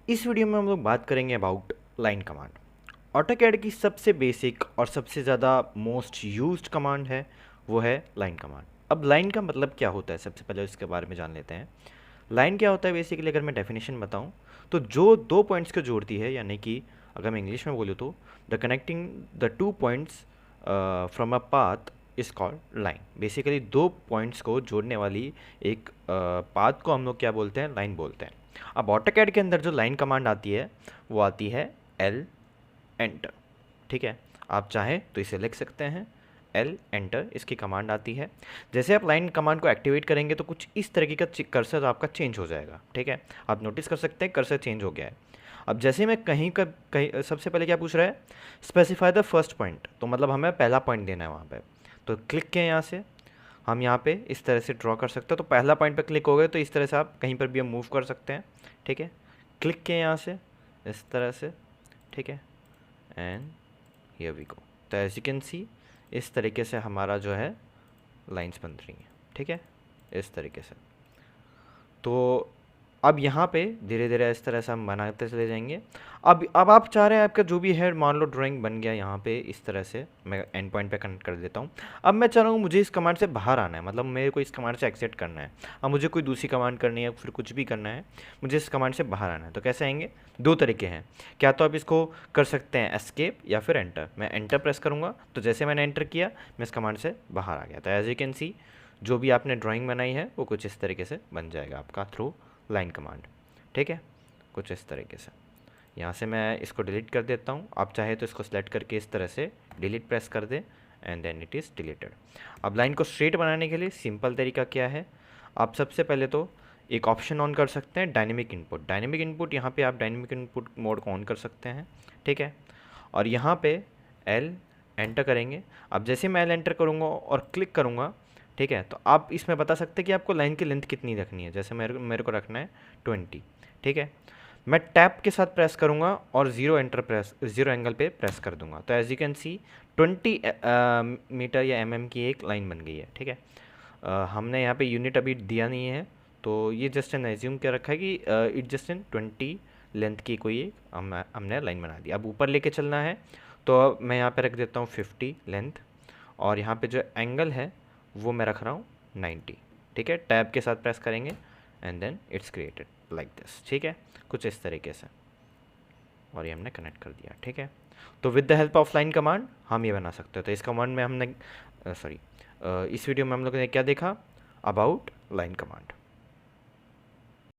इस वीडियो में हम लोग बात करेंगे अबाउट लाइन कमांड। ऑटोकैड की सबसे बेसिक और सबसे ज़्यादा मोस्ट यूज्ड कमांड है वो है लाइन कमांड। अब लाइन का मतलब क्या होता है, सबसे पहले इसके बारे में जान लेते हैं। लाइन क्या होता है बेसिकली, अगर मैं डेफिनेशन बताऊं तो जो दो पॉइंट्स को जोड़ती है, यानी कि अगर मैं इंग्लिश में बोलूँ तो the connecting the two points from a path is called line. Basically दो पॉइंट्स को जोड़ने वाली एक पाथ को हम लोग क्या बोलते हैं, लाइन बोलते हैं। अब ऑटोकैड के अंदर जो लाइन कमांड आती है वो आती है एल एंटर। ठीक है, आप चाहें तो इसे लिख सकते हैं, एल एंटर इसकी कमांड आती है। जैसे आप लाइन कमांड को एक्टिवेट करेंगे तो कुछ इस तरीके का कर्सर आपका चेंज हो जाएगा। ठीक है, आप नोटिस कर सकते हैं कर्सर चेंज हो गया है। अब जैसे मैं कहीं सबसे पहले क्या पूछ रहा है, स्पेसिफाई द फर्स्ट पॉइंट, तो मतलब हमें पहला पॉइंट देना है वहाँ पे। तो क्लिक किए यहाँ से, हम यहाँ पे इस तरह से ड्रॉ कर सकते हैं। तो पहला पॉइंट पे क्लिक हो गए तो इस तरह से आप कहीं पर भी हम मूव कर सकते हैं। ठीक है, क्लिक किए यहाँ से इस तरह से। ठीक है, एंड हियर वी गो। तो एज यू कैन सी इस तरीके से हमारा जो है लाइंस बन रही हैं। ठीक है, इस तरीके से। तो अब यहाँ पे धीरे धीरे इस तरह से हम बनाते चले जाएंगे। अब आप चाह रहे हैं आपका जो भी है, मान लो ड्राइंग बन गया यहाँ पे इस तरह से, मैं एंड पॉइंट पे कनेक्ट कर देता हूँ। अब मैं चाह रहा हूँ मुझे इस कमांड से बाहर आना है, मतलब मेरे को इस कमांड से एक्सेट करना है। अब मुझे कोई दूसरी कमांड करनी है, फिर कुछ भी करना है, मुझे इस कमांड से बाहर आना है। तो कैसे आएंगे, दो तरीके हैं। क्या तो आप इसको कर सकते हैं एस्केप या फिर एंटर। मैं एंटर प्रेस करूँगा तो जैसे मैंने एंटर किया मैं इस कमांड से बाहर आ गया। तो एज यू कैन सी जो भी आपने ड्राइंग बनाई है वो कुछ इस तरीके से बन जाएगा आपका थ्रू लाइन कमांड। ठीक है, कुछ इस तरीके से। यहाँ से मैं इसको डिलीट कर देता हूँ। आप चाहे तो इसको सेलेक्ट करके इस तरह से डिलीट प्रेस कर दें and then it is deleted. अब लाइन को स्ट्रेट बनाने के लिए सिंपल तरीका क्या है, आप सबसे पहले तो एक ऑप्शन ऑन कर सकते हैं, डायनेमिक इनपुट। डायनेमिक इनपुट यहाँ पे आप डायनेमिक इनपुट मोड को ऑन कर सकते हैं। ठीक है, और यहाँ पे एल एंटर करेंगे। अब जैसे मैं एल एंटर करूँगा और क्लिक करूँगा, ठीक है, तो आप इसमें बता सकते हैं कि आपको लाइन की लेंथ कितनी रखनी है। जैसे मेरे को रखना है 20। ठीक है, मैं टैप के साथ प्रेस करूँगा और ज़ीरो एंगल पे प्रेस कर दूंगा। तो as you can see 20 metre या एमएम की एक लाइन बन गई है। ठीक है, हमने यहाँ पे यूनिट अभी दिया नहीं है, तो ये जस्ट एन एज्यूम क्या रखा है कि इट जस्ट एन 20 लेंथ की कोई एक हमने लाइन बना दी। अब ऊपर लेके चलना है तो मैं यहाँ पे रख देता हूँ 50 लेंथ, और यहाँ पे जो एंगल है वो मैं रख रहा हूँ 90। ठीक है, टैब के साथ प्रेस करेंगे and then it's created like this. ठीक है, कुछ इस तरीके से, और ये हमने कनेक्ट कर दिया। ठीक है, तो with the help of line command हम ये बना सकते हैं। तो इस कमांड में हमने इस वीडियो में हम लोगों ने क्या देखा, अबाउट लाइन कमांड।